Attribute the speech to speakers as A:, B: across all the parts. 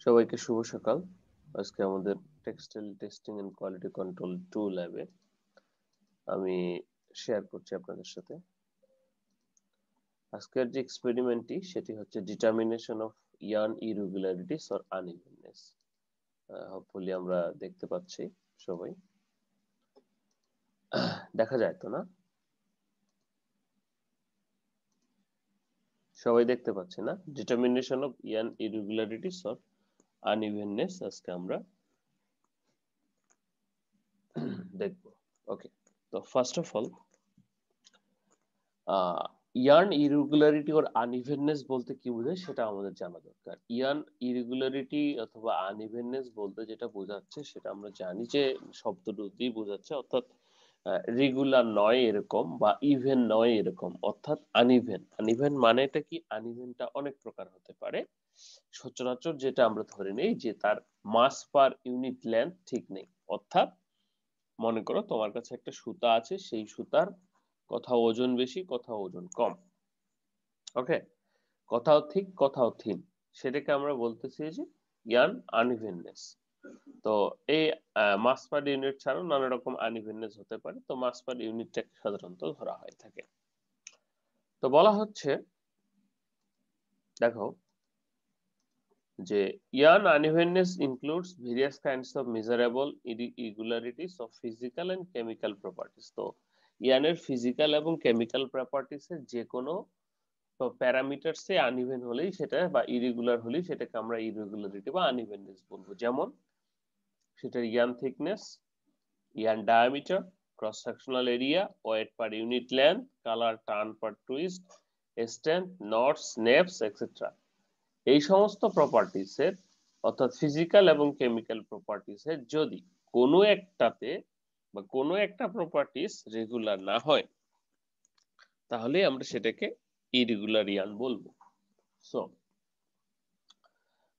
A: সবাইকে শুভ সকাল। আজকে আমাদের textile testing and quality control 2 ল্যাবে আমি শেয়ার করছি আপনাদের সাথে। আজকের যে এক্সপেরিমেন্টটি সেটি হচ্ছে determination of yarn irregularities or unevenness. Hopefully আমরা দেখতে পাচ্ছি সবাই। দেখা যায় তো না? সবাই দেখতে পাচ্ছে না? Determination of yarn irregularities or unevenness আজকে আমরা দেখব। ওকে, তো first of all yarn irregularity or unevenness বলতে কি বোঝায় সেটা আমাদের জানা দরকার। ইয়ার্ন ইরেগুলারিটি অথবা আনইভেননেস বলতে যেটা বোঝাচ্ছে সেটা আমরা জানি যে শব্দটি বোঝাচ্ছে, অর্থাৎ রেগুলার নয় এরকম বা ইভেন নয় এরকম, অর্থাৎ আনইভেন। আনইভেন মানেটা কি? আনইভেনটা অনেক প্রকার হতে পারে। সচরাচর যেটা আমরা ধরে নেই যে তার মাস পার ইউনিট লেন্থ ঠিক নেই, অর্থাৎ মনে করো তোমার কাছে একটা সুতা আছে, সেই সুতার কোথাও ওজন বেশি কোথাও ওজন কম, ওকে, কোথাও ঠিক কোথাও থিন, সেটাকে আমরা বলতেছি যে ইয়ার্ন আনইভেননেস। তো এই মাস পার ইউনিট ছাড়াও নানা রকম আনইভেননেস হতে পারে, তো মাস পার ইউনিটটাকে সাধারণত ধরা হয় থাকে। তো বলা হচ্ছে, দেখো যে yarn unevenness includes various kinds of measurable irregularities of physical and chemical properties. তো ইয়ার্নের ফিজিক্যাল এবং কেমিক্যাল প্রপার্টিস এর যে কোনো প্যারামিটারসে আনইভেন হলেই সেটা বা ইরেগুলার হলেই সেটাকে আমরা ইরেগুলারিটি বা আনইভেননেস বলবো। যেমন সেটার yarn thickness, yarn diameter, cross sectional area, weight per unit length, colour, turn per twist, strength, knots, neps etcetera. এই সমস্ত প্রপার্টিস এর, অর্থাৎ ফিজিক্যাল এবং কেমিক্যাল প্রপার্টিস এর যদি কোনো একটাতে বা কোনো একটা প্রপার্টিস রেগুলার না হয় তাহলে আমরা সেটাকে ইরেগুলার ইয়ার্ন বলবো। So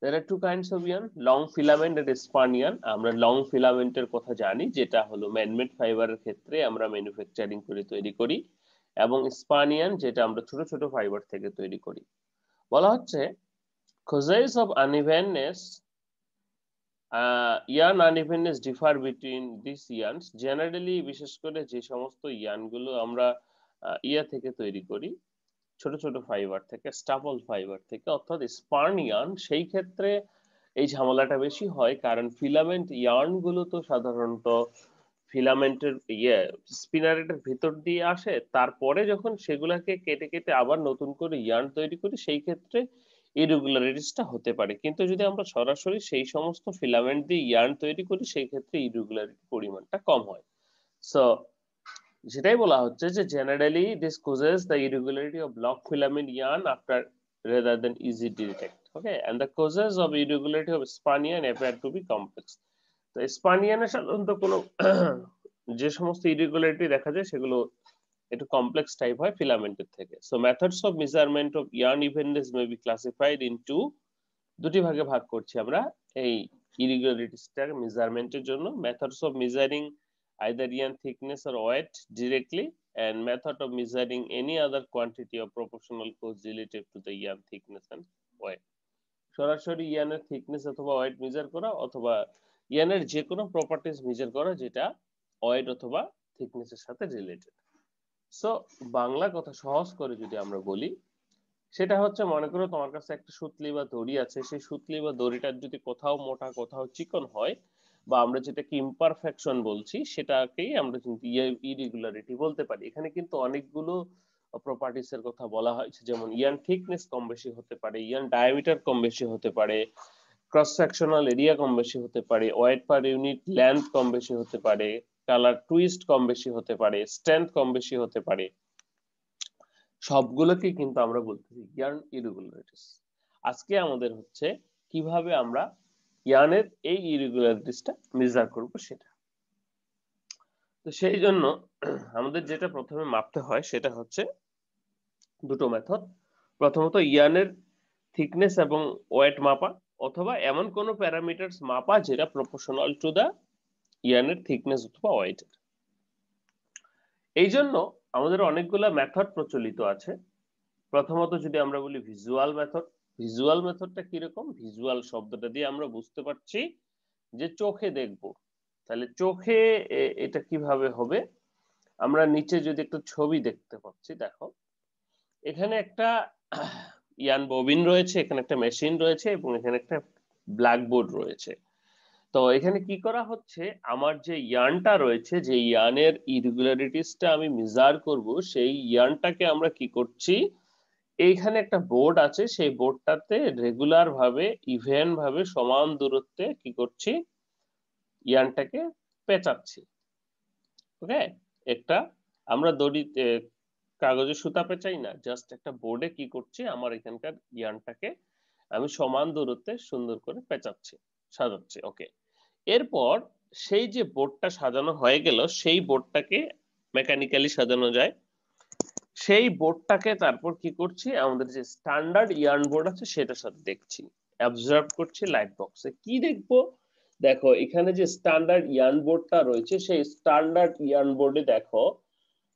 A: there are two kinds of yarn, long filament and span yarn. আমরা লং ফিলামেন্টের কথা জানি, যেটা হলো ম্যানমেড ফাইবারের ক্ষেত্রে আমরা ম্যানুফ্যাকচারিং করে তৈরি করি, এবং স্পান yarn যেটা আমরা ছোট ছোট ফাইবার থেকে তৈরি করি। বলা হচ্ছে causes of unevenness, yarn unevenness differ between these yarns. Generally বিশেষ করে যে সমস্ত ইয়ার্নগুলো আমরা ইয়া থেকে তৈরি করি, ছোট ছোট ফাইবার থেকে, স্টাপল ফাইবার থেকে, অর্থাৎ স্পার্ন ইয়ার্ন, সেই ক্ষেত্রে এই ঝামেলাটা বেশি হয়, কারণ ফিলামেন্ট ইয়ার্ন গুলো তো সাধারণত ফিলামেন্টের স্পিনারেটের ভিতর দিয়ে আসে, তারপরে যখন সেগুলাকে কেটে কেটে আবার নতুন করে ইয়ার্ন তৈরি করি সেই ক্ষেত্রে ইরেগুলারিটিসটা হতে পারে। কিন্তু যদি আমরা সরাসরি সেই সমস্ত ফিলামেন্ট দিয়ে ইয়ার্ন তৈরি করি সেই ক্ষেত্রে ইরেগুলারিটির পরিমাণটা কম হয়। সো যেটাই বলা হচ্ছে যে generally this causes the irregularity of block filament yarn after rather than easy to detect, okay, and the causes of irregularity of span yarn appear to be complex. তো span yarn এর সাধারণত কোনো যে সমস্ত ইরেগুলারিটি দেখা যায় সেগুলো একটু কমপ্লেক্স টাইপ হয় ফিলামেন্টের থেকে। So methods of measurement of yarn evenness may be classified into, দুটি ভাগে ভাগ করছি আমরা এই ইরেগুলারিটিসটার মেজারমেন্টের জন্য। Methods of measuring either yarn thickness or weight directly, and method of measuring any other quantity or proportional cost relative to the yarn thickness and weight. সরাসরি ইয়ার্নের thickness অথবা wait measure করা, অথবা ইয়ার্নের যে কোনো প্রপার্টিজ মেজার করা যেটা wait অথবা থিকনেসের সাথে রিলেটেড। সো বাংলা কথা সহজ করে যদি আমরা বলি, সেটা হচ্ছে মনে করো তোমার কাছে একটা সুতলি বা দড়ি আছে, সেই সুতলি বা দড়িটার যদি কোথাও মোটা কোথাও চিকন হয়, বা আমরা যেটাকে ইমপারফেকশন বলছি সেটাকেই আমরা কিন্তু ইরেগুলারিটি বলতে পারি। এখানে কিন্তু অনেকগুলো প্রপার্টিস এর কথা বলা হয়েছে, যেমন ইয়ার্ন থিকনেস কম বেশি হতে পারে, ইয়ার্ন ডায়ামিটার কম বেশি হতে পারে, ক্রস সেকশনাল এরিয়া কম বেশি হতে পারে, ওয়েট পার ইউনিট লেন্থ কম বেশি হতে পারে, কালার টুইস্ট কম বেশি হতে পারে, স্ট্রেংথ কম বেশি হতে পারে, সবগুলোকে কিন্তু আমরা বলতেছি ইয়ার্ন ইরেগুলারিটিস। আজকে আমাদের হচ্ছে কিভাবে আমরা ইয়ার্নের এই ইরেগুলারিটিসটা মেজার করব সেটা। তো সেই জন্য আমাদের যেটা প্রথমে মাপতে হয় সেটা হচ্ছে দুটো মেথড। প্রথমত ইয়ার্নের থিকনেস এবং ওয়েট মাপা, অথবা এমন কোনো প্যারামিটারস মাপা যেটা প্রপোর্শনাল টু দা ইয়ার্নের থিকনেস অথবা ওয়েটের। এই জন্য আমাদের অনেকগুলো মেথড প্রচলিত আছে। প্রথমত যদি আমরা বলি ভিজুয়াল মেথড, ভিজুয়াল মেথডটা কিরকম? ভিজুয়াল শব্দটা দিয়ে আমরা বুঝতে পারছি যে চোখে দেখব। তাহলে চোখে এটা কিভাবে হবে? আমরা নিচে যদি একটা ছবি দেখতে পাচ্ছি, দেখো এখানে একটা ইয়ান ববিন রয়েছে, এখানে একটা মেশিন রয়েছে এবং এখানে একটা ব্ল্যাকবোর্ড রয়েছে। তো এখানে কি করা হচ্ছে, আমার যে ইয়ানটা রয়েছে, যে ইয়ানের ইরেগুলারিটিসটা আমি মেজার করব, সেই ইয়ানটাকে আমরা কি করছি, এইখানে একটা বোর্ড আছে, সেই বোর্ডটাতে রেগুলার ভাবে ইভেন ভাবে সমান দূরত্বে কি করছি, ইয়ানটাকে পেঁচাচ্ছি। ওকে, একটা আমরা দড়িতে কাগজে সুতা পেঁচাই না, জাস্ট একটা বোর্ডে কি করছি, আমার এখানকার ইয়ানটাকে আমি সমান দূরত্বে সুন্দর করে পেঁচাচ্ছি, সাজাচ্ছি। ওকে, এরপর সেই যে বোর্ডটা সাজানো হয়ে গেল, সেই বোর্ডটাকে মেকানিক্যালি সাজানো যায়। সেই বোর্ডটাকে তারপর কি করছি, আমাদের যে স্ট্যান্ডার্ড ইয়ার্ন বোর্ড আছে সেটার সাথে দেখছি, অবজার্ভ করছি লাইট বক্সে। কি দেখবো? দেখো এখানে যে স্ট্যান্ডার্ড ইয়ার্ন বোর্ডটা রয়েছে, সেই স্ট্যান্ডার্ড ইয়ার্ন বোর্ডে দেখো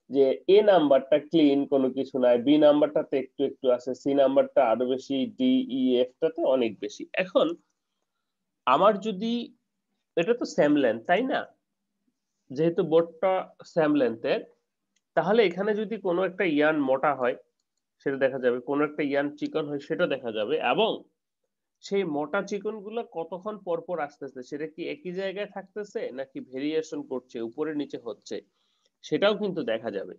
A: যে এ নাম্বারটা ক্লিন, কোনো কিছু নাই, বি নাম্বারটাতে একটু একটু আছে, সি নাম্বারটা আরো বেশি, ডি ই এফ টাতে অনেক বেশি। এখন আমার যদি, এটা তো সেম লেন্থ তাই না, যেহেতু বোর্ডটা সেম লেন্থের, তাহলে এখানে যদি কোনো একটা ইয়ার্ন মোটা হয় সেটা দেখা যাবে, কোনো একটা ইয়ার্ন চিকন হয় সেটা দেখা যাবে, এবং সেই মোটা চিকন গুলো কতক্ষণ পর পর আসতেছে, সেটা কি একই জায়গায় থাকতেছে নাকি ভেরিয়েশন করছে, উপরে নিচে হচ্ছে, সেটাও কিন্তু দেখা যাবে।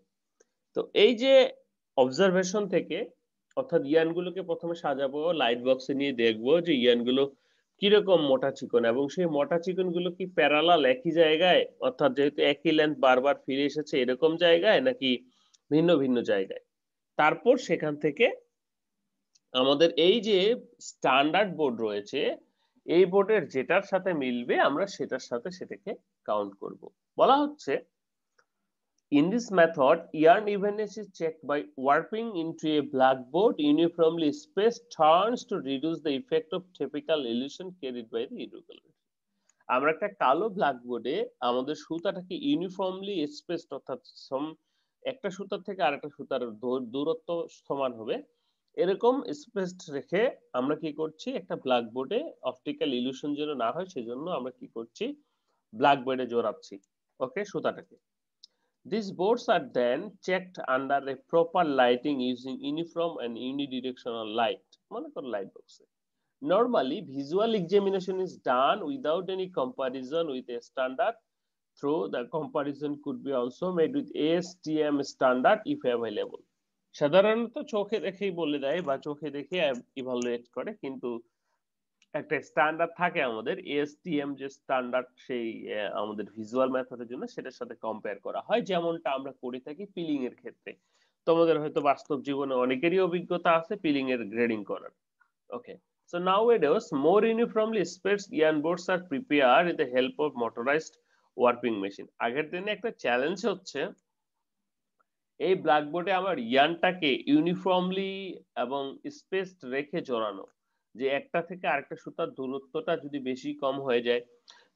A: তো এই যে অবজারভেশন থেকে, অর্থাৎ ইয়ানগুলোকে প্রথমে সাজাবো, লাইট বক্সে নিয়ে দেখবো যে ইয়ানগুলো কিরকম মোটা চিকন, এবং সেই মোটা চিকন গুলো কি প্যারালাল একই জায়গায়, অর্থাৎ যেহেতু একই লেন্থ বারবার ফিরে এসেছে এরকম জায়গায়, নাকি ভিন্ন ভিন্ন জায়গায়। তারপর সেখান থেকে আমাদের এই যে স্ট্যান্ডার্ড বোর্ড রয়েছে, এই বোর্ডের যেটার সাথে মিলবে আমরা সেটার সাথে সেটাকে কাউন্ট করব। বলা হচ্ছে, in this method, yarn evenness is checked by warping into a blackboard uniformly spaced turns to reduce the effect of typical illusion carried by the irregularity. আমরা একটা কালো ব্ল্যাকবোর্ডে আমাদের সুতাটাকে ইউনিফর্মলি স্পেসড, অর্থাৎ একটা সুতার থেকে আরেকটা সুতার দূরত্ব সমান হবে এরকম স্পেসড রেখে আমরা কি করছি, একটা ব্ল্যাকবোর্ডে অপটিক্যাল ইলিউশন যেন না হয় সেজন্য আমরা কি করছি, ব্ল্যাকবোর্ডে জোড়াচ্ছি ওকে সুতাটাকে। These boards are then checked under a proper lighting using uniform and unidirectional light. মনে করো লাইট বক্সে। Normally, visual examination is done without any comparison with a standard, though the comparison could be also made with ASTM standard if available. সাধারণত চোখে দেখেই বলে দেয় বা চোখে দেখে ইভালুয়েট করে, কিন্তু একটা স্ট্যান্ডার্ড থাকে আমাদের এএসটিএম যে স্ট্যান্ডার্ড, সেই আমাদের ভিজুয়াল মেথডের জন্য সেটার সাথে কম্পেয়ার করা হয়, যেমনটা আমরা করে থাকি পিলিং এর ক্ষেত্রে। তোমাদের হয়তো বাস্তব জীবনে অনেকেরই অভিজ্ঞতা আছে পিলিং এর গ্রেডিং করার। ওকে, so nowadays more uniformly spaced yarn boards are prepared with the help of motorized warping machine. আগের দিনে একটা চ্যালেঞ্জ হচ্ছে এই ব্ল্যাকবোর্ডে আমার ইয়ানটাকে ইউনিফর্মলি এবং স্পেসড রেখে জড়ানো, যে একটা থেকে আরেকটা সুতার দূরত্বটা যদি বেশি কম হয়ে যায়,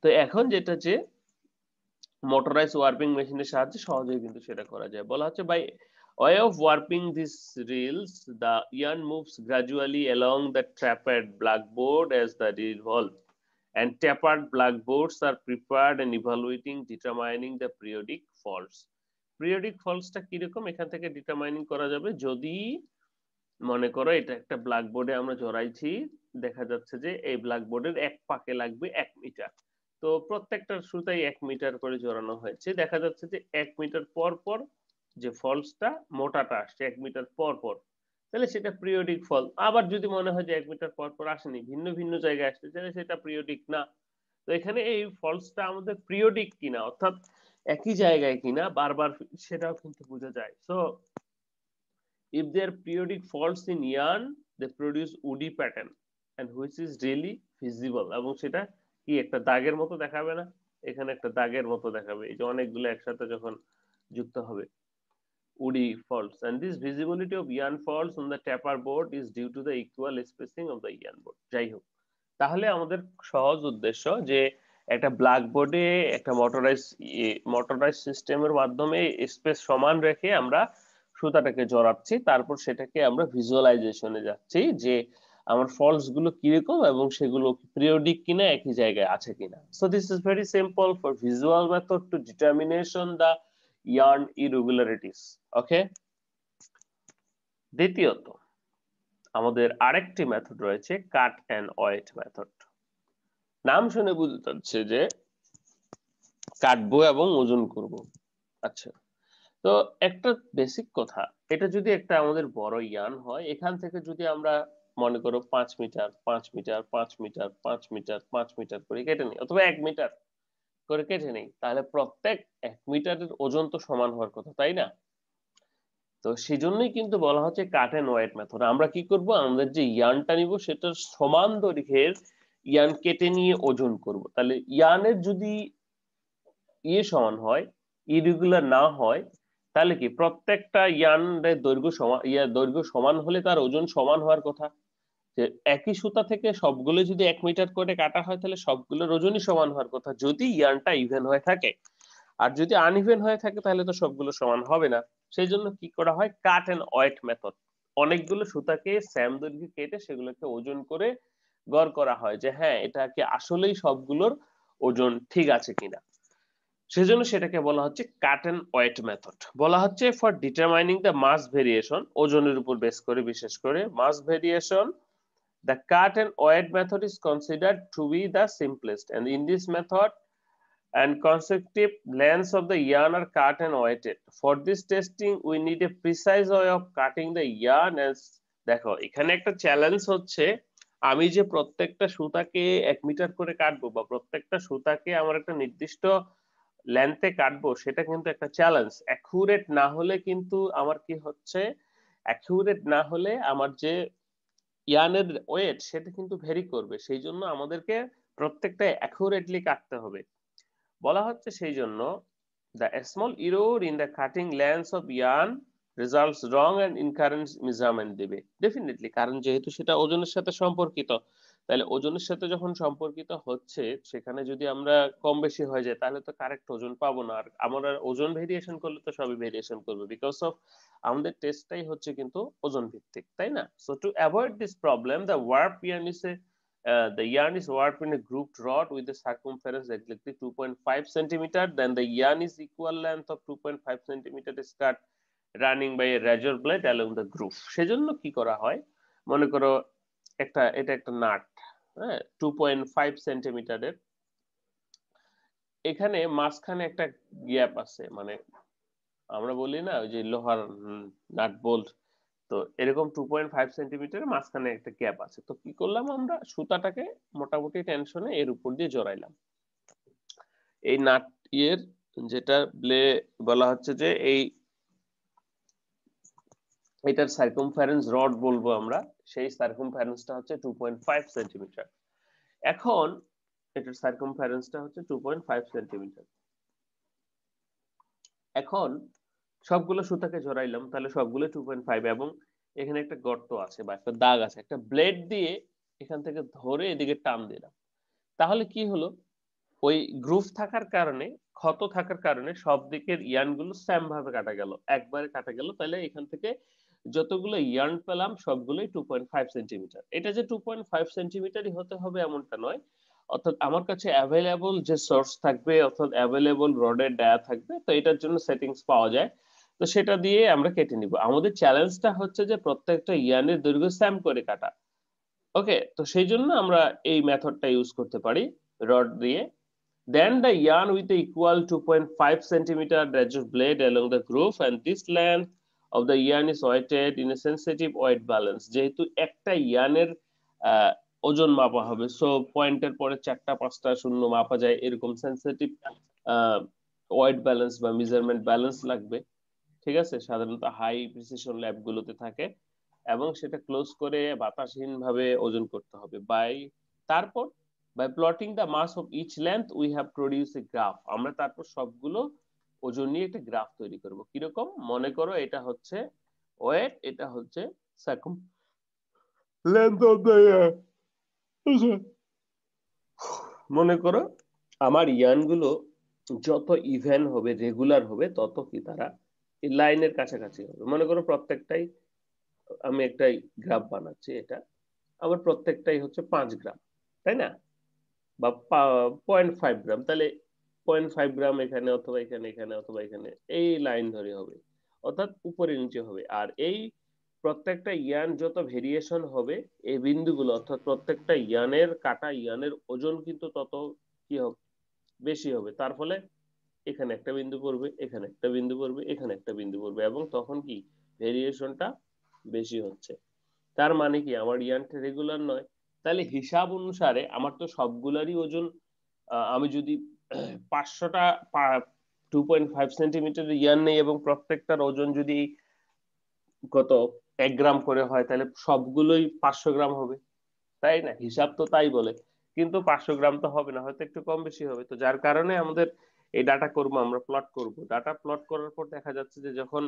A: তো এখন যেটা যে মোটরাইজ ওয়ার্পিং মেশিনের সাহায্যে সহজেই কিন্তু সেটা করা যায়। বলা হচ্ছে by way of warping these reels, the yarn moves gradually along the tapered blackboard as the reel revolve, and tapered blackboards are prepared and evaluating determining the periodic faults. Periodic ফলসটা কিরকম এখান থেকে ডিটারমাইনিং করা যাবে, যদি মনে করো এটা একটা ব্ল্যাকবোর্ডে আমরা জড়াইছি, দেখা যাচ্ছে যে এই ব্ল্যাকবোর্ডের এক পাকে লাগবে 1 মিটার, তো প্রত্যেকটা সুতাই 1 মিটার করে জড়ানো হয়েছে, দেখা যাচ্ছে যে 1 মিটার পর পর যে ফলসটা মোটাটা আসছে 1 মিটার পর পর, তাহলে সেটা পিরিয়ডিক ফল। আবার যদি মনে হয় যে 1 মিটার পর পর আসেনি, ভিন্ন ভিন্ন জায়গায় আসছে, তাহলে সেটা পিরিয়ডিক না। তো এখানে এই ফলসটা আমাদের পিরিয়ডিক কিনা, অর্থাৎ একই জায়গায় কিনা বারবার, সেটাও কিন্তু বোঝা যায়। So if there are periodic faults in yarn, they produce woody pattern and which is really visible, এবং সেটা কি একটা দাগের মতো দেখাবে না, এখানে একটা দাগের মতো দেখাবে, এই যে অনেকগুলো একসাথে যখন যুক্ত হবে, woody faults, and this visibility of yarn faults on the taper board is due to the equal spacing of the yarn board. যাই হোক, তাহলে আমাদের সহজ উদ্দেশ্য যে একটা ব্ল্যাকবোর্ডে একটা মোটরাইজ সিস্টেমের মাধ্যমে স্পেস সমান রেখে আমরা সুতাটাকে জড়াচ্ছি, তারপর সেটাকে আমরা ভিজুয়ালাইজেশনে যাচ্ছি যে আমার ফলস গুলো কিরকম এবং সেগুলো পিরিয়ডিক কিনা একই জায়গায় আছে কিনা। So this is very simple for visual method to determination the yarn irregularities. Okay, দ্বিতীয়ত আমাদের আরেকটি মেথড রয়েছে কাট এন্ড ওয়েট মেথড। নাম শুনে বুঝতে পারছে যে কাটবো এবং ওজন করব। আচ্ছা, তো একটা বেসিক কথা, এটা যদি একটা আমাদের বড় ইয়ান হয়, এখান থেকে যদি আমরা মনে করো 5 metre 5 metre 5 metre 5 metre 5 metre করে কেটে নিই, অথবা 1 মিটার করে কেটে নিই, তাহলে প্রত্যেক 1 মিটারের ওজন তো সমান হওয়ার কথা, তাই না? তো সেই জন্যই কিন্তু বলা হচ্ছে কাট এন্ড ওয়েট মেথড। আমরা কি করব, আমাদের যে ইয়ানটা নিব সেটার সমান দৈর্ঘ্যের ইয়ান কেটে নিয়ে ওজন করব। তাহলে ইয়ানের যদি সমান হয়, ইরেগুলার না হয়, তাহলে কি প্রত্যেকটা ইয়ানের দৈর্ঘ্য সমান হলে তার ওজন সমান হওয়ার কথা। যে একই সুতা থেকে সবগুলো যদি 1 মিটার করে কাটা হয়, তাহলে সবগুলোর ওজনই সমান হওয়ার কথা, যদি ইয়ানটা ইভেন হয়ে থাকে। আর যদি আনইভেন হয়ে থাকে তাহলে তো সবগুলো সমান হবে না। সেই জন্য কি করা হয়, কাট এন্ড ওয়েট মেথড। অনেকগুলো সুতাকে সেম দৈর্ঘ্যে কেটে সেগুলোকে ওজন করে গড় করা হয় যে হ্যাঁ, এটা কি আসলেই সবগুলোর ওজন ঠিক আছে কিনা। সেজন্য সেটাকে বলা হচ্ছে কাট এন্ড ওয়েট মেথড। বলা হচ্ছে for determining the mass variation, ওজনের উপর বেস করে, বিশেষ করে mass variation, the cut and weight method is considered to be the simplest, and in this method and consecutive lengths of the yarn are cut and weighted. For this testing we need a precise way of cutting the yarn as দেখো এখানে একটা challenge হচ্ছে, আমি যে প্রত্যেকটা সুতাকে 1 metre করে কাটবো বা প্রত্যেকটা সুতাকে আমার একটা নির্দিষ্ট লেন্থে কাটবো, সেটা কিন্তু একটা চ্যালেঞ্জ। অ্যাকুরেট না হলে কিন্তু আমার কি হচ্ছে, অ্যাকুরেট না হলে আমার যে ইয়ানের ওয়েট সেটা কিন্তু ভেরি করবে। সেই জন্য আমাদেরকে প্রত্যেকটা অ্যাকুরেটলি কাটতে হবে। বলা হচ্ছে সেই জন্য the small error in the cutting lengths of yarn results wrong and incorrect measurement দেবে ডেফিনেটলি, কারণ যেহেতু সেটা ওজনের সাথে সম্পর্কিত। তাহলে ওজনের সাথে যখন সম্পর্কিত হচ্ছে, সেখানে যদি আমরা কম বেশি হয়ে যায় তাহলে তো কারেক্ট ওজন পাবো না। আর আমরা ওজন ভেরিয়েশন করলে তো সবই ভেরিয়েশন করবে, বিকজ অফ আমাদের টেস্টটাই হচ্ছে কিন্তু ওজন ভিত্তিক, তাই না? So to avoid this problem, the yarn is warped in a grouped rod with the circumference exactly 2.5 centimeter. Then the yarn is equal length of 2.5 centimeter is cut running by a razor blade along the groove. সেজন্য কি করা হয়, মনে করো এটা একটা nut, হ্যাঁ, 2.5 সেন্টিমিটারের, এখানে মাঝখানে একটা গ্যাপ আছে, মানে আমরা বলি না ওই যে লোহার নাট বোল্ট, তো এরকম 2.5 সেন্টিমিটারের মাঝখানে একটা গ্যাপ আছে। তো কি করলাম, আমরা সুতাটাকে মোটামুটি টেনশনে এর উপর দিয়ে জড়াইলাম। এই নাট এর যেটা বলা হচ্ছে যে এটার সার্কামফারেন্স রড বলবো আমরা, সেই সার্কামফারেন্সটা হচ্ছে 2.5 সেন্টিমিটার। এখন এটার সার্কামফারেন্সটা হচ্ছে 2.5 সেন্টিমিটার। এখন সবগুলো সুতাকে জড়াইলাম, তাহলে সবগুলো 2.5, এবং এখানে একটা গর্ত আছে বা একটা দাগ আছে, একটা ব্লেড দিয়ে এখান থেকে ধরে এদিকে টান দিলাম। তাহলে কি হলো, ওই গ্রুভ থাকার কারণে, ক্ষত থাকার কারণে সব দিকের ইয়ার্নগুলো সেম ভাবে কাটা গেল, একবারে কাটা গেল। তাহলে এখান থেকে যতগুলো ইয়ার্ন পেলাম সবগুলোই 2.5 সেন্টিমিটার। এটা যে 2.5 সেন্টিমিটারই হতে হবে এমনটা নয়, অর্থাৎ আমার কাছে অ্যাভেলেবল যে সোর্স থাকবে, অর্থাৎ অ্যাভেলেবল রডের ডায়া থাকবে, তো এটার জন্য সেটিংস পাওয়া যায়। তো সেটা দিয়ে আমরা কেটে নিব। আমাদের চ্যালেঞ্জটা হচ্ছে যে প্রত্যেকটা ইয়ার্নের দৈর্ঘ্য সেম করে কাটা। ওকে, তো সেই জন্য আমরা এই মেথডটা ইউজ করতে পারি রড দিয়ে। Then the yarn with the equal 2.5 centimeter razor blade along the groove, and this length of the yarn is weighted in a sensitive weight balance. যেহেতু একটা ইয়ার্নের ওজন মাপা হবে, সো পয়েন্টের পরে 4টা 5টা শূন্য মাপা যায়, এরকম সেন্সিটিভ ওয়েট ব্যালেন্স বা মেজারমেন্ট ব্যালেন্স লাগবে। ঠিক আছে, সাধারণত হাই প্রিসিশন ল্যাব গুলোতে থাকে, এবং সেটা ক্লোজ করে বাতাসহীন ভাবে ওজন করতে হবে। তারপর by plotting the mass of each length we have produced a graph. আমরা তারপর সবগুলো ওজন নিয়ে একটা গ্রাফ তৈরি করব। কিরকম, মনে করো এটা হচ্ছে ওয়েট, এটা হচ্ছে circum length of the year. মনে করো আমার ইয়ার্ন গুলো যত ইভেন হবে, রেগুলার হবে, তত কি তারা এই লাইনের কাছাকাছি হবে। মনে করো প্রত্যেকটাই, আমি একটা গ্রাফ বানাচ্ছি, এটা আবার প্রত্যেকটাই হচ্ছে 5 গ্রাম, তাই না? বা 0.5 গ্রাম, তাহলে 0.5 গ্রাম এখানে অথবা এখানে, এখানে অথবা এখানে, এই লাইন ধরে হবে, অর্থাৎ উপরে নিচে হবে। আর এই প্রত্যেকটা ইয়ান যত ভেরিয়েশন হবে, এই বিন্দুগুলো অর্থাৎ প্রত্যেকটা ইয়ানের কাটা ইয়ানের ওজন কিন্তু তত কি হবে, বেশি হবে। তার ফলে এখানে একটা বিন্দু পড়বে, এখানে একটা বিন্দু পড়বে, এখানে একটা বিন্দু পড়বে, এবং তখন কি ভেরিয়েশনটা বেশি হচ্ছে। তার মানে কি আমার ইয়ানটা রেগুলার নয়। তাহলে হিসাব অনুসারে আমার তো সবগুলারই ওজন, আমি যদি 500টা 2.5 সেন্টিমিটার ইয়ান নেই এবং প্রত্যেকটার ওজন যদি কত 1 গ্রাম করে হয়, তাহলে সবগুলোই 500 গ্রাম হবে, তাই না? হিসাব তো তাই বলে। কিন্তু 500 গ্রাম তো হবে না, হয়তো একটু কম বেশি হবে। তো যার কারণে আমাদের এই ডাটা করবো, আমরা প্লট করব। ডাটা প্লট করার পর দেখা যাচ্ছে যে যখন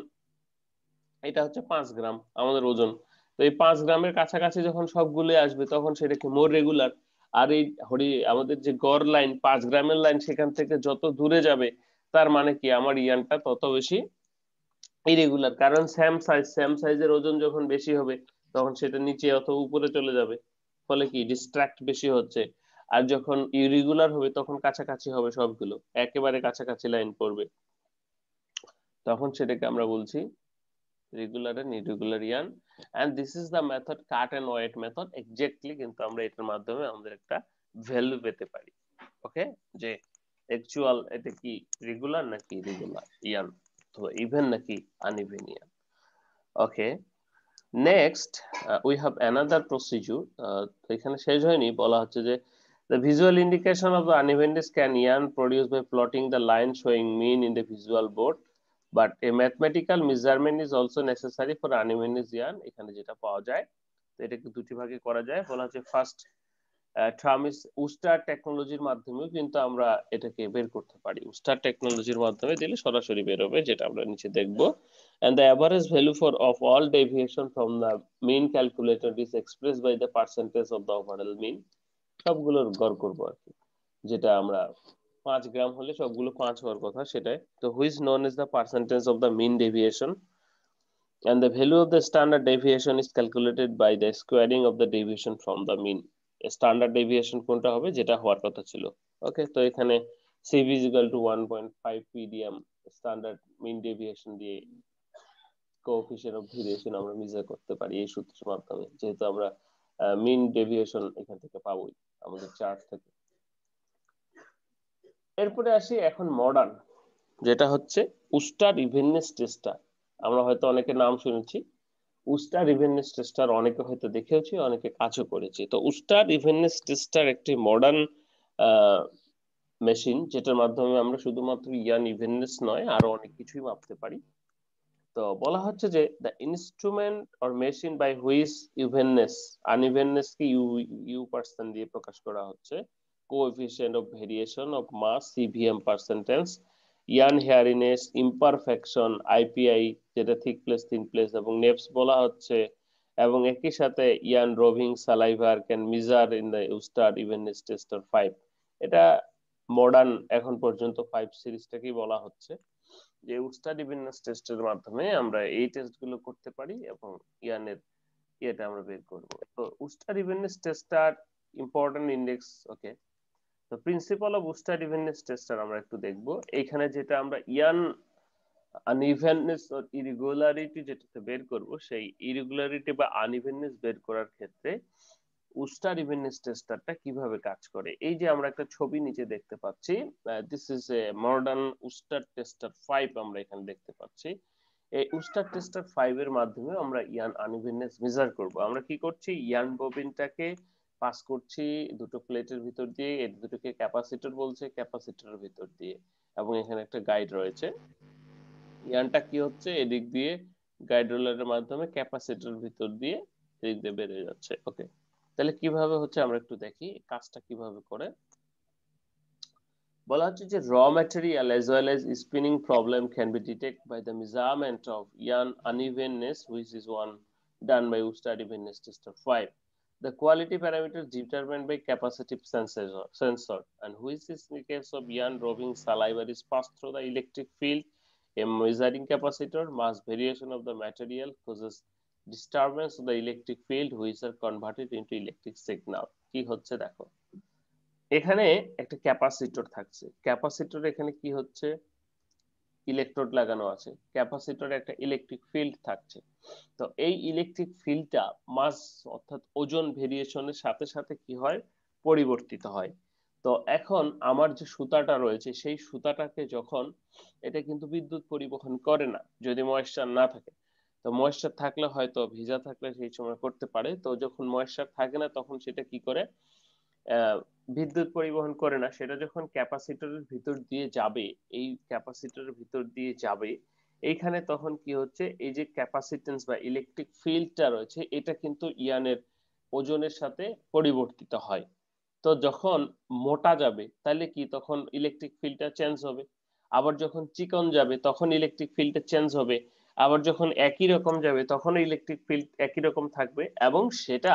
A: এটা হচ্ছে 5 গ্রাম আমাদের ওজন, তো এই 5 গ্রামের কাছাকাছি যখন সবগুলো আসবে তখন সেটা কি মোর রেগুলার। আর এই আমাদের যে গড় লাইন 5 গ্রামের লাইন, সেখান থেকে যত দূরে যাবে তার মানে কি আমার ইয়ানটা তত বেশি ইরেগুলার। কারণ সেম সাইজের ওজন যখন বেশি হবে তখন সেটা নিচে অথবা উপরে চলে যাবে, ফলে কি ডিস্ট্রাক্ট বেশি হচ্ছে। আর যখন ইরেগুলার হবে তখন কাছাকাছি হবে সবগুলো, একেবারে কাছাকাছি লাইন পড়বে, তখন সেটাকে আমরা বলছি regular and irregular yarn. And this is the method, cut and weight method exactly. কিন্তু আমরা এটার মাধ্যমে আমাদের একটা ভ্যালু পেতে পারি, ওকে, যে অ্যাকচুয়াল এটা কি রেগুলার নাকি ইরেগুলার ইয়ান, তো ইভেন নাকি uneven yarn. Okay, next we have another procedure. এখানে শেষ হয়নি, বলা হচ্ছে যে the visual indication of the unevenness can yarn produced by plotting the line showing mean in the visual board, but a mathematical measurement is also necessary for unevenness yarn। এখানে যেটা পাওয়া যায়, তো এটাকে দুটি ভাগে করা যায়। বলা হচ্ছে ফার্স্ট টার্ম ইজ উস্টার টেকনোলজির মাধ্যমেও কিন্তু আমরা এটাকে বের করতে পারি। উস্টার টেকনোলজির মাধ্যমে দিলে সরাসরি বের হবে, যেটা আমরা নিচে দেখবো। And the average value for of all deviation from the mean calculated is expressed by the percentage of the overall mean। সবগুলোর গড় করবো আর কি, যেটা আমরা 5 গ্রাম হলে সবগুলো 5 হওয়ার কথা সেটাই। তো which known as the percentage of the mean deviation, and the value of the standard deviation is calculated by the squaring of the deviation from the mean। Standard deviation কোনটা হবে, যেটা হওয়ার কথা ছিল। ওকে, তো এখানে CV is equal to 1.5 PDM standard mean deviation দিয়ে coefficient of variation আমরা মেজার করতে পারি এই সূত্রের মাধ্যমে, যেহেতু আমরা মিন ডেভিয়েশন এখান থেকে পাবোই আমাদের চার্ট থেকে। এরপরে আসি এখন মডার্ন, যেটা হচ্ছে উস্টার ইভেননেস টেস্টার। আমরা হয়তো অনেকে নাম শুনেছি উস্টার ইভেননেস টেস্টার, অনেকে হয়তো দেখেওছি, অনেকে কাজও করেছি। তো উস্টার ইভেননেস টেস্টার একটি মডার্ন মেশিন, যেটার মাধ্যমে আমরা শুধুমাত্র ইয়ান ইভেননেস নয় আরো অনেক কিছুই মাপতে পারি। তো বলা হচ্ছে যে the instrument or machine by which evenness, unevenness কে ইউ পার্সেন্ট দিয়ে প্রকাশ করা হচ্ছে, coefficient of variation of mass CVM percentage, yarn hairiness imperfection IPI, যেটা থিক প্লেস থিন প্লেস, এবং নেপস বলা হচ্ছে। এবং একই সাথে yarn roving sliver can measure in the Uster evenness tester 5। এটা মডার্ন এখন পর্যন্ত 5 সিরিজটাকেই বলা হচ্ছে, যে উস্টার ইভেননেস টেস্টের মাধ্যমে আমরা এই টেস্ট গুলো করতে পারি এবং ইয়ানের ইয়েটা আমরা বের করব। তো উস্টার ইভেননেস টেস্টার ইম্পর্টেন্ট ইন্ডেক্স। ওকে, তো প্রিন্সিপাল অফ উস্টার ইভেননেস টেস্টার আমরা একটু দেখবো। এইখানে যেটা আমরা ইয়ান আনইভেননেস অর ইরেগুলারিটি যেটাতে বের করব, সেই ইরেগুলারিটি বা আনইভেননেস বের করার ক্ষেত্রে উস্টার ইভেননেস টেস্টারটা কিভাবে কাজ করে, এই যে আমরা একটা ছবি নিচে দেখতে পাচ্ছি, this is a modern Uster tester 5 আমরা এখানে দেখতে পাচ্ছি। এই উস্টার টেস্টার 5 এর মাধ্যমে আমরা ইয়ান আনইভেননেস মেজার করব। আমরা কি করছি, ইয়ান ববিনটাকে পাস করছি দুটো প্লেটের ভিতর দিয়ে, এই দুটোকে ক্যাপাসিটর বলছে, ক্যাপাসিটরের ভিতর দিয়ে, এবং এখানে একটা গাইড রয়েছে। ইয়ানটা কি হচ্ছে, এদিক দিয়ে গাইড রোলারের মাধ্যমে ক্যাপাসিটরের ভিতর দিয়ে এদিক দিয়ে বেড়ে যাচ্ছে। ওকে, তাহলে কিভাবে হচ্ছে আমরা একটু দেখি কাজটা কিভাবে করে। বলা হচ্ছে যে র material as well as spinning problem can be detected by the measurement of yarn unevenness, which is one done by Woodstock evenness tester 5. The quality parameters determined by capacitive sensor, and which is in the case of yarn roving saliva is passed through the electric field. A measuring capacitor mass variation of the material causes disturbance of the electric field which are converted into electric signal। কি হচ্ছে দেখো, এখানে একটা capacitor থাকছে, capacitor এখানে কি হচ্ছে, electrode লাগানো আছে, ক্যাপাসিটরে একটা ইলেকট্রিক ফিল্ড থাকছে। তো এই ইলেকট্রিক ফিল্ডটা মাস অর্থাৎ ওজন ভেরিয়েশনের সাথে সাথে কি হয়, পরিবর্তিত হয়। তো এখন আমার যে সুতাটা রয়েছে সেই সুতাটাকে যখন, এটা কিন্তু বিদ্যুৎ পরিবহন করে না যদি ময়েশ্চার না থাকে। তো ময়েশ্চার থাকলে হয়তো, ভিজা থাকলে সেই সময় করতে পারে। তো যখন ময়েশ্চার থাকে না তখন সেটা কি করে, বিদ্যুৎ পরিবহন করে না। সেটা যখন ক্যাপাসিটরের ভিতর দিয়ে যাবে, এই ক্যাপাসিটরের ভিতর দিয়ে যাবে, এইখানে তখন কি হচ্ছে, এই যে ক্যাপাসিটেন্স বা ইলেকট্রিক ফিল্ডটা রয়েছে এটা কিন্তু ইয়ানের ওজনের সাথে পরিবর্তিত হয়। তো যখন মোটা যাবে তাহলে কি, তখন ইলেকট্রিক ফিল্ডটা চেঞ্জ হবে। আবার যখন চিকন যাবে তখন ইলেকট্রিক ফিল্ডটা চেঞ্জ হবে। আবার যখন একই রকম যাবে তখন ইলেকট্রিক ফিল্ড একই রকম থাকবে, এবং সেটা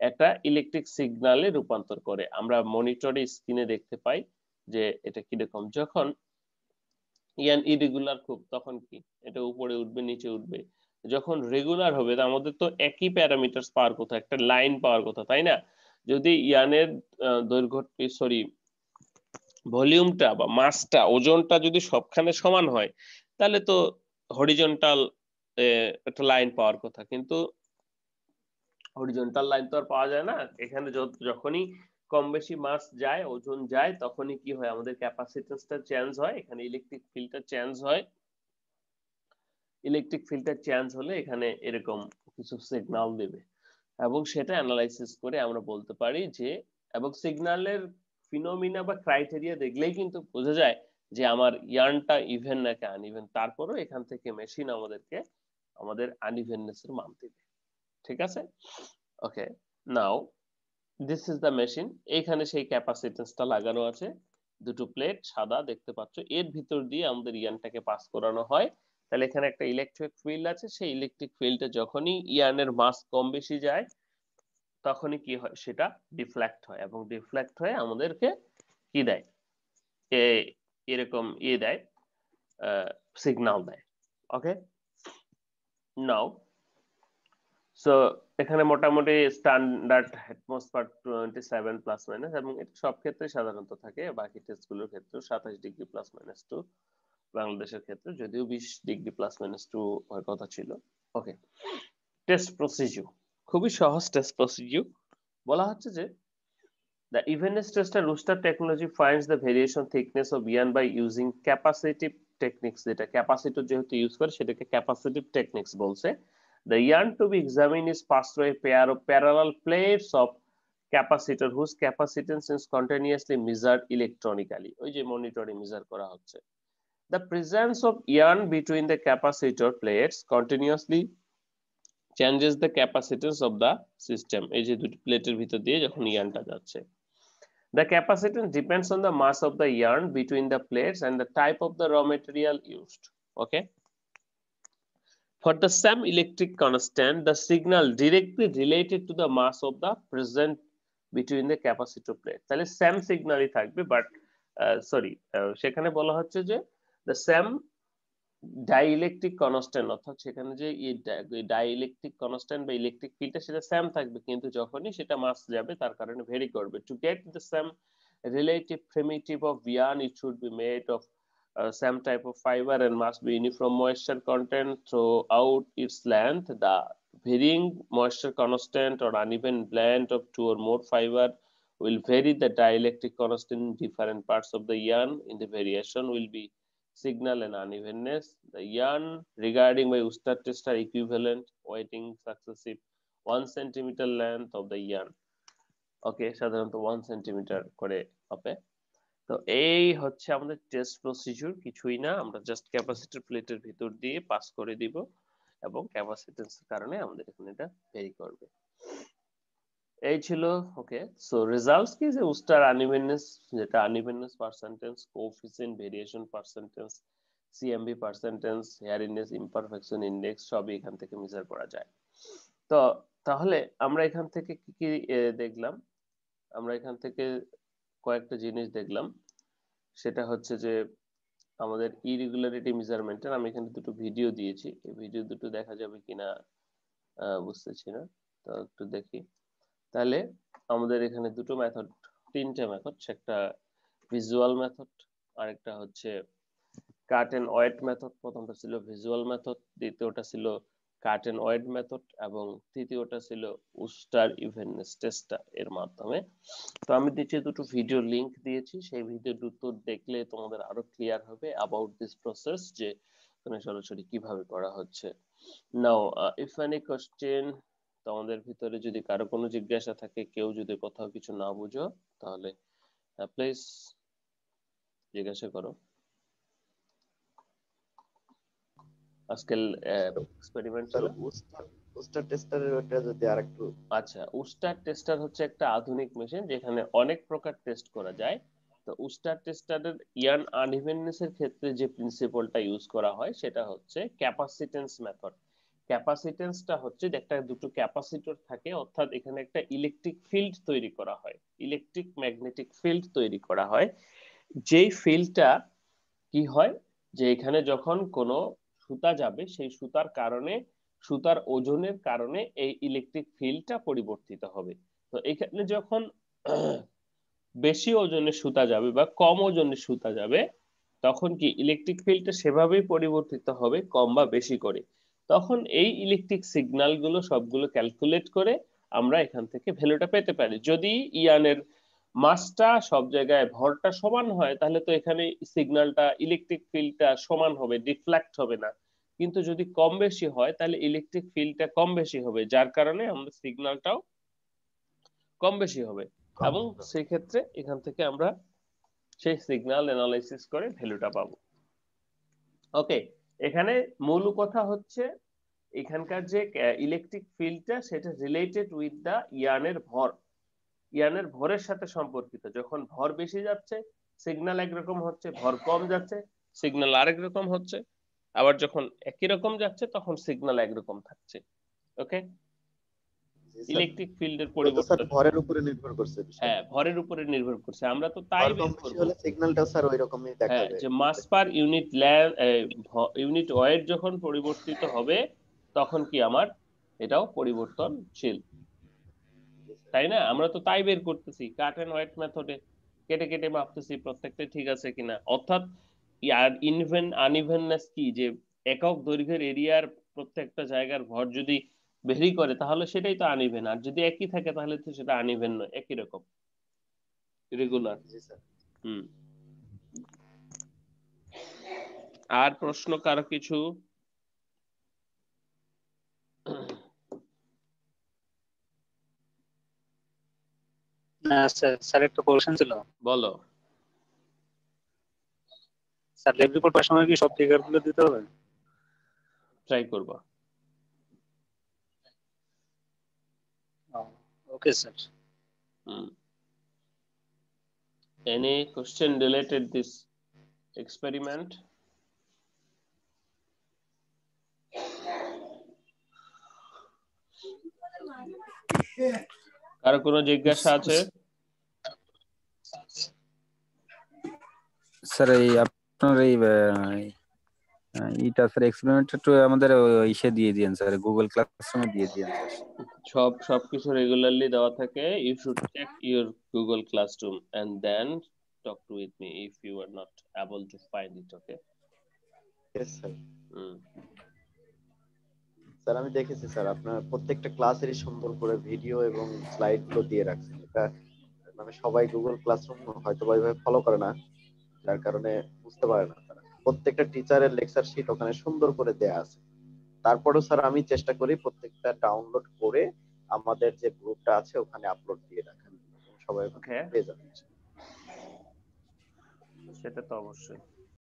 A: একটা ইলেকট্রিক সিগন্যালে রূপান্তর করে। আমরা মনিটরে স্ক্রিনে দেখতে পাই যে এটা কিরকম। যখন ইয়ান ইরেগুলার খুব, তখন কি এটা উপরে উঠবে নিচে উঠবে। যখন রেগুলার হবে, আমাদের তো একই প্যারামিটার পাওয়ার কথা, একটা লাইন পাওয়ার কথা, তাই না? যদি ইয়ানের দৈর্ঘ্য, সরি, ভলিউমটা বা মাসটা, ওজনটা যদি সবখানে সমান হয় তাহলে তো হরিজন্টাল একটা লাইন পাওয়ার কথা, কিন্তু হরিজন্টাল লাইন তো আর পাওয়া যায় না। এখানে যখনই কম বেশি মাস যায়, ওজন যায়, তখনই কি হয়, আমাদের ক্যাপাসিটেন্সটা চেঞ্জ হয়, এখানে ইলেকট্রিক ফিল্ডটা চেঞ্জ হয়। ইলেকট্রিক ফিল্ডটা চেঞ্জ হলে এখানে এরকম কিছু সিগন্যাল দেবে, এবং সেটা অ্যানালাইসিস করে আমরা বলতে পারি যে, এবং সিগন্যালের ফিনোমিনা বা ক্রাইটেরিয়া দেখলেই কিন্তু বোঝা যায় যে আমার ইয়ার্নটা ইভেন নাকি আনইভেন। তারপরও এখান থেকে মেশিন আমাদেরকে আমাদের আনইভেননেস এর মান দিবে। ঠিক আছে, ওকে। নাও দিস ইজ দ্য মেশিন। এইখানে সেই ক্যাপাসিটেন্সটা লাগানো আছে, দুটো প্লেট সাদা দেখতে পাচ্ছ, এর ভিতর দিয়ে আমাদের ইয়ানটাকে পাস করানো হয়। তাহলে এখানে একটা ইলেকট্রিক ফিল্ড আছে, সেই ইলেকট্রিক ফিল্ডে যখনই ইয়ানের মাস কম বেশি যায় তখনই কি হয়, সেটা ডিফ্লেক্ট হয়, এবং ডিফ্লেক্ট হয়ে আমাদেরকে কি দেয়, এরকম দেয়, সিগন্যাল দেয়। ওকে, নাও সো এখানে মোটামুটি স্ট্যান্ডার্ড অ্যাটমসফিয়ার 27 প্লাস মাইনাস, এবং এটা সব ক্ষেত্রে সাধারণত থাকে, বাকি টেস্টগুলোর ক্ষেত্রে 27 ডিগ্রি প্লাস মাইনাস 2, বাংলাদেশের ক্ষেত্রে যদিও 20 ডিগ্রি প্লাস মাইনাস 2 হওয়ার কথা ছিল। ওকে, টেস্ট প্রসিডিউর খুবই সহজ। টেস্ট প্রসিডিউর বলা হচ্ছে যে, the evenness tester rooster technology finds the variation thickness of yarn by using capacitive techniques। যেটা ক্যাপাসিটর যেহেতু ইউজ করে সেটাকে ক্যাপাসিটিভ টেকনিক্স বলছে। The yarn to be examined is passed through a pair of parallel plates of capacitor whose capacitance is continuously measured electronically। ওই যে মনিটরে measure করা হচ্ছে। The presence of yarn between the capacitor plates continuously changes the capacitance of the system। এই যে দুটি প্লেটের ভিতর দিয়ে যখন ইয়ার্নটা যাচ্ছে, the capacitance depends on the mass of the yarn between the plates and the type of the raw material used। Okay, for the same electric constant, the signal directly related to the mass of the present between the capacitor plate। তাহলে same signalই থাকবে, but sorry, সেখানে বলা হচ্ছে যে the same dielectric constant, অর্থাৎ সেখানে যে dielectric constant বা ইলেকট্রিক ফিল্ডটা সেটা সেম থাকবে, কিন্তু যখনই সেটা মাস যাবে তার কারণে ভেরি করবে। To get the same relative primitive of yarn, it should be made of same type of fiber and must be uniform moisture content throughout its length। The varying moisture constant or uneven blend of two or more fiber will vary the dielectric constant in different parts of the yarn। In the variation will be signal and unevenness। The yarn regarding by Wooster test are equivalent weighting successive 1 centimeter length of the yarn। ওকে, সাধারণত 1 centimetre করে হবে। তো এই হচ্ছে আমাদের test procedure, কিছুই না, আমরা জাস্ট ক্যাপাসিটর প্লেটের ভিতর দিয়ে পাস করে দিব, এবং ক্যাপাসিটেন্সের কারণে আমাদের এখানে এটা ভেরি করবে। এই ছিল। ওকে, সো রেজাল্টস কি, যে উস্টার আনইভেননেস, যেটা unevenness percentage, coefficient variation percentage, CMV percentage, hairiness imperfection index সবই এখান থেকে মেজার করা যায়। তো তাহলে আমরা এখান থেকে কি কি দেখলাম, আমরা এখান থেকে কয়েকটা জিনিস দেখলাম। সেটা হচ্ছে যে আমাদের ইরেগুলারিটি মেজারমেন্টের, আমি এখানে দুটো ভিডিও দিয়েছি, এই ভিডিও দুটো দেখা যাবে কিনা বুঝতেছি না, তো একটু দেখি। তাহলে আমাদের এখানে দুটো মেথড, তিনটে মেথড, একটা ভিজুয়াল মেথড, আরেকটা হচ্ছে কাট এন্ড ওয়েট মেথড। প্রথমটা ছিল ভিজুয়াল মেথড, দ্বিতীয়টা ছিল কাট এন্ড ওয়েট মেথড, এবং তৃতীয়টা ছিল উস্টার ইভেননেস টেস্টটা এর মাধ্যমে। তো আমি দিচ্ছি দুটো ভিডিও লিংক দিয়েছি, সেই ভিডিও দুটো দেখলে তোমাদের আরো ক্লিয়ার হবে অ্যাবাউট দিস প্রসেস, যে এখানে সরাসরি কিভাবে করা হচ্ছে। নাও ইফ এনি কোশ্চেন, তোমাদের ভিতরে যদি কারো কোনো জিজ্ঞাসা থাকে, কেউ যদি কোথাও কিছু না বুঝো, তাহলে প্লিজ জিজ্ঞাসা করো। আজকাল এক্সপেরিমেন্ট ছিল।
B: উস্টার টেস্টারের ওটা যদি আরেকটু।
A: আচ্ছা, উস্টার টেস্টার হচ্ছে একটা আধুনিক মেশিন যেখানে অনেক প্রকার টেস্ট করা যায়। তো উস্টার টেস্টারের ইয়ান আনইভেননেস এর ক্ষেত্রে যে প্রিন্সিপালটা ইউজ করা হয় সেটা হচ্ছে ক্যাপাসিটেন্স মেথড। ক্যাপাসিটেন্সটা হচ্ছে একটা দুটো ক্যাপাসিটর থাকে, অর্থাৎ এখানে একটা ইলেকট্রিক ফিল্ড তৈরি করা হয়, ইলেকট্রিক ম্যাগনেটিক ফিল্ড তৈরি করা হয়। যেই ফিল্ডটা কি হয়, যে এখানে যখন কোনো সুতা যাবে, সেই সুতার কারণে, সুতার ওজনের কারণে এই ইলেকট্রিক ফিল্ডটা পরিবর্তিত হবে। তো এখানে যখন বেশি ওজনের সুতা যাবে বা কম ওজনের সুতা যাবে, তখন কি ইলেকট্রিক ফিল্ডটা সেভাবেই পরিবর্তিত হবে, কম বা বেশি করে। তখন এই ইলেকট্রিক সিগন্যাল গুলো সবগুলো ক্যালকুলেট করে আমরা এখান থেকে ভ্যালুটা পেতে পারি। যদি ইয়ানের মাসটা সব জায়গায় ভরটা সমান হয়, তাহলে তো এখানে সিগন্যালটা, ইলেকট্রিক ফিল্ডটা সমান হবে, ডিফ্লেক্ট হবে না। কিন্তু যদি কম বেশি হয়, তাহলে ইলেকট্রিক ফিল্ডটা কম বেশি হবে, যার কারণে আমাদের সিগন্যালটাও কম বেশি হবে। এবং সেই ক্ষেত্রে এখান থেকে আমরা সেই সিগন্যাল অ্যানালাইসিস করে ভ্যালুটা পাবো। ওকে, এখানে মূল কথা হচ্ছে এখানকার যে ইলেকট্রিক ফিল্ডটা, সেটা রিলেটেড উইথ দা ইয়ানের ভর। ইয়ানের ভরের সাথে সম্পর্কিত। যখন ভর বেশি যাচ্ছে, সিগন্যাল একরকম হচ্ছে, ভর কম যাচ্ছে, সিগন্যাল আরেক রকম হচ্ছে। আবার যখন একই রকম যাচ্ছে, তখন সিগন্যাল একরকম থাকছে। ওকে, ইলেকট্রিক ফিল্ডের পরিবর্তন
B: ভরের উপরে নির্ভর করছে
A: হ্যাঁ,
B: বিষয়টা।
A: ভরের উপরে নির্ভর করছে। আমরা তো তাই
B: ভর কম
A: বের
B: বেশি
A: করব।
B: হলে সিগন্যালটা স্যার ওইরকমই
A: হ্যাঁ,
B: দেখাবে।
A: যে মাস পার ইউনিট ইউনিট ওয়েট যখন পরিবর্তিত হবে, তখন কি আমার এটাও পরিবর্তনশীল, তাই না? আমরা তো তাই বের করতেছি কাট এন্ড ওয়েট মেথডে, কেটে কেটে মাপতেছি প্রত্যেকটা ঠিক আছে কিনা। অর্থাৎ ইয়ার ইনভেন আনইভেননেস কি, যে একক দৈর্ঘ্যের এরিয়ার প্রত্যেকটা জায়গার ভর যদি ভেরি করে, তাহলে সেটাই তো আনইভেন। আর যদি একই থাকে, তাহলে তো সেটা আনইভেন নয়, একই রকম, রেগুলার।
B: জি স্যার।
A: হুম। আর প্রশ্ন কারো কিছু?
C: না স্যার, স্যার একটা কোশ্চেন ছিল।
A: বলো।
C: স্যার ল্যাব রিপোর্ট পাওয়ার সময় কি সব ফিগার গুলো দিতে হবে?
A: ট্রাই করবা।
C: Okay sir.
A: Any question related this experiment? কারো কোনো জিজ্ঞাসা আছে?
D: স্যার এই আপনার এই এটা স্যার এক্সপেরিমেন্ট একটু আমাদের ইসে দিয়ে দিয়েন স্যার, গুগল ক্লাসরুমে দিয়ে দিয়েন স্যার।
A: সবকিছু রেগুলারলি দেওয়া থাকে। You should check your Google Classroom and then talk to with me if you are not able to find it. Okay?
B: Yes sir.
A: Hmm.
B: Sir আমি দেখেছি স্যার, আপনার প্রত্যেকটা ক্লাসেরই সুন্দর করে ভিডিও এবং স্লাইড গুলো দিয়ে রাখছেন। এটা মানে সবাই গুগল ক্লাসরুম হয়তো ওইভাবে ফলো করে না, যার কারণে বুঝতে পারে না তারা। প্রত্যেকটা টিচারের লেকচার শিট ওখানে সুন্দর করে দেয়া আছে। তারপরেও স্যার আমি চেষ্টা করি প্রত্যেকটা ডাউনলোড করে আমাদের যে গ্রুপটা আছে ওখানে আপলোড দিয়ে রাখার, সবাই ওখানে
A: Okay,
B: পেয়ে যাবে।
A: সেটা তো অবশ্যই।